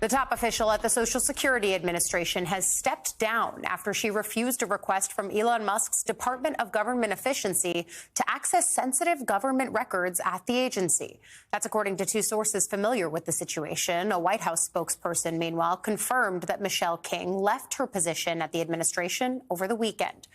The top official at the Social Security Administration has stepped down after she refused a request from Elon Musk's Department of Government Efficiency to access sensitive government records at the agency. That's according to two sources familiar with the situation. A White House spokesperson, meanwhile, confirmed that Michelle King left her position at the administration over the weekend.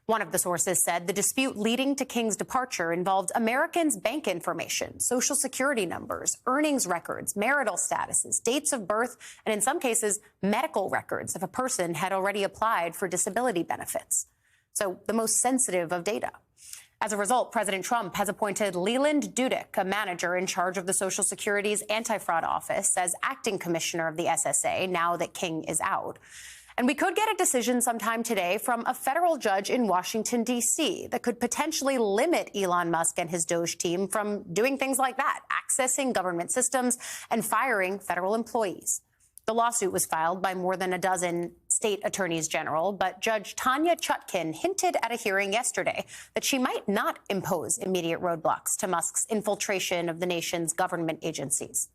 One of the sources said the dispute leading to King's departure involved Americans' bank information, Social Security numbers, earnings records, marital statuses, dates of birth, and in some cases, medical records if a person had already applied for disability benefits. So the most sensitive of data. As a result, President Trump has appointed Leland Dudick, a manager in charge of the Social Security's anti-fraud office, as acting commissioner of the SSA now that King is out. And we could get a decision sometime today from a federal judge in Washington, D.C. that could potentially limit Elon Musk and his Doge team from doing things like that, accessing government systems and firing federal employees. The lawsuit was filed by more than a dozen state attorneys general, but Judge Tanya Chutkin hinted at a hearing yesterday that she might not impose immediate roadblocks to Musk's infiltration of the nation's government agencies.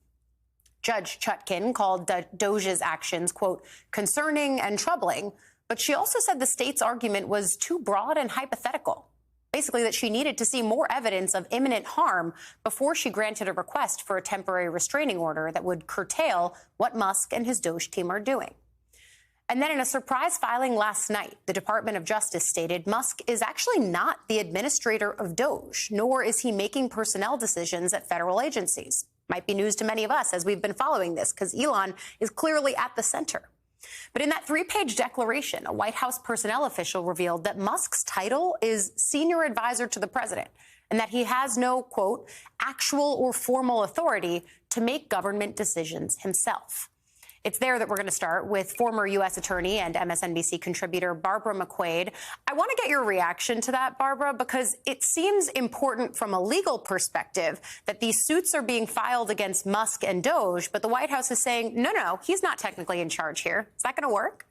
Judge Chutkin called Doge's actions, quote, concerning and troubling, but she also said the state's argument was too broad and hypothetical. Basically, that she needed to see more evidence of imminent harm before she granted a request for a temporary restraining order that would curtail what Musk and his Doge team are doing. And then in a surprise filing last night, the Department of Justice stated Musk is actually not the administrator of Doge, nor is he making personnel decisions at federal agencies. Might be news to many of us as we've been following this, because Elon is clearly at the center. But in that three-page declaration, a White House personnel official revealed that Musk's title is senior advisor to the president and that he has no, quote, actual or formal authority to make government decisions himself. It's there that we're going to start with former U.S. attorney and MSNBC contributor Barbara McQuade. I want to get your reaction to that, Barbara, because it seems important from a legal perspective that these suits are being filed against Musk and Doge, but the White House is saying, no, he's not technically in charge here. Is that going to work?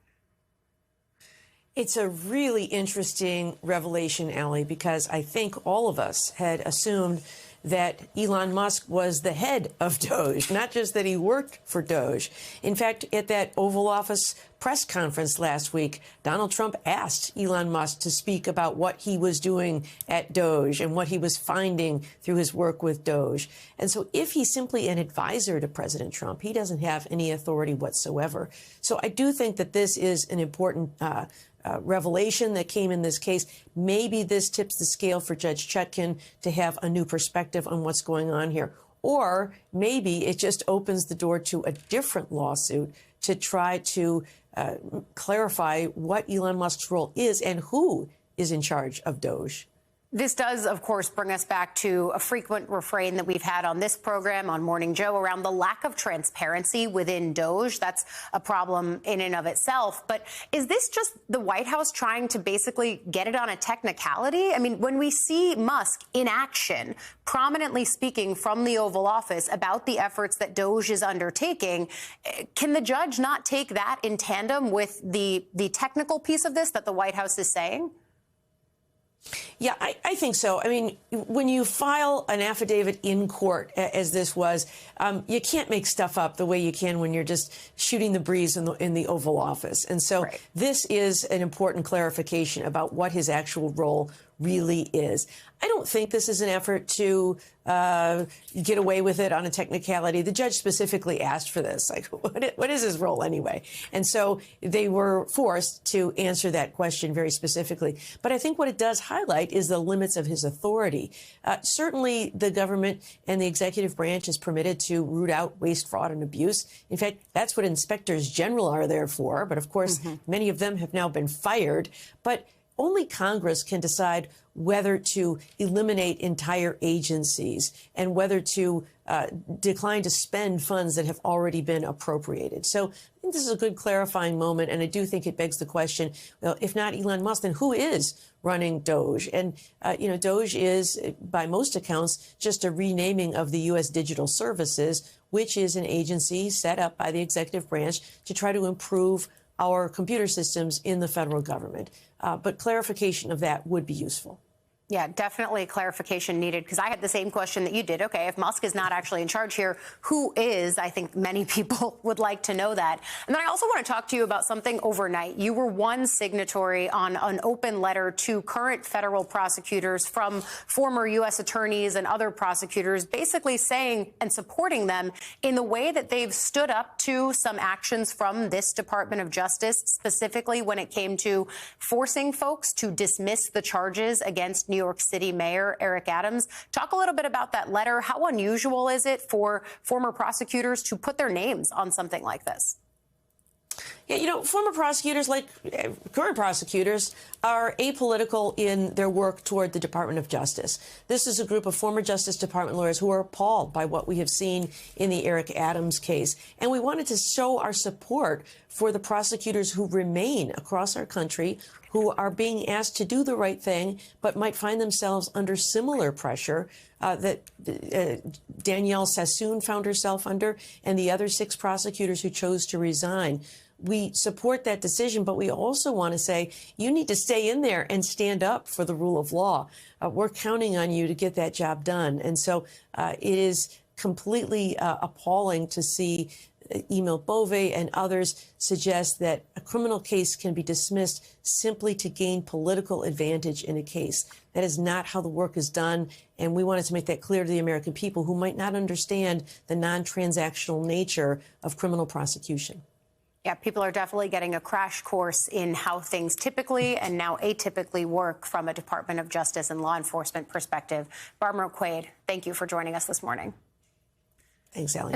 It's a really interesting revelation, Allie, because I think all of us had assumed that Elon Musk was the head of Doge, not just that he worked for Doge. In fact, at that Oval Office press conference last week, Donald Trump asked Elon Musk to speak about what he was doing at Doge and what he was finding through his work with Doge. And so if he's simply an advisor to President Trump, he doesn't have any authority whatsoever. So I do think that this is an important revelation that came in this case. Maybe this tips the scale for Judge Chutkin to have a new perspective on what's going on here. Or maybe it just opens the door to a different lawsuit to try to clarify what Elon Musk's role is and who is in charge of Doge. This does, of course, bring us back to a frequent refrain that we've had on this program, on Morning Joe, around the lack of transparency within Doge. That's a problem in and of itself. But is this just the White House trying to basically get it on a technicality? I mean, when we see Musk in action, prominently speaking from the Oval Office about the efforts that Doge is undertaking, can the judge not take that in tandem with the technical piece of this that the White House is saying? Yeah, I think so. I mean, when you file an affidavit in court, as this was, you can't make stuff up the way you can when you're just shooting the breeze in the Oval Office. And so This is an important clarification about what his actual role really is. I don't think this is an effort to get away with it on a technicality. The judge specifically asked for this. Like, what is his role anyway? And so they were forced to answer that question very specifically. But I think what it does highlight is the limits of his authority. Certainly, the government and the executive branch is permitted to root out waste, fraud, and abuse. In fact, that's what inspectors general are there for. But of course, many of them have now been fired. But only Congress can decide whether to eliminate entire agencies and whether to decline to spend funds that have already been appropriated. So I think this is a good clarifying moment, and I do think it begs the question, well, if not Elon Musk, then who is running Doge? And, Doge is, by most accounts, just a renaming of the U.S. Digital Services, which is an agency set up by the executive branch to try to improve our computer systems in the federal government. But clarification of that would be useful. Yeah, definitely clarification needed, because I had the same question that you did. Okay, if Musk is not actually in charge here, who is? I think many people would like to know that. And then I also want to talk to you about something overnight. You were one signatory on an open letter to current federal prosecutors from former U.S. attorneys and other prosecutors, basically saying and supporting them in the way that they've stood up to some actions from this Department of Justice, specifically when it came to forcing folks to dismiss the charges against New York City Mayor Eric Adams. Talk a little bit about that letter. How unusual is it for former prosecutors to put their names on something like this? Yeah, you know, former prosecutors, like current prosecutors, are apolitical in their work toward the Department of Justice. This is a group of former Justice Department lawyers who are appalled by what we have seen in the Eric Adams case. And we wanted to show our support for the prosecutors who remain across our country, who are being asked to do the right thing, but might find themselves under similar pressure that Danielle Sassoon found herself under, and the other 6 prosecutors who chose to resign. We support that decision, but we also want to say you need to stay in there and stand up for the rule of law. We're counting on you to get that job done. And so it is completely appalling to see Emil Bove and others suggest that a criminal case can be dismissed simply to gain political advantage in a case. That is not how the work is done, and we wanted to make that clear to the American people who might not understand the non-transactional nature of criminal prosecution. Yeah, people are definitely getting a crash course in how things typically and now atypically work from a Department of Justice and law enforcement perspective. Barbara McQuade, thank you for joining us this morning. Thanks, Allie.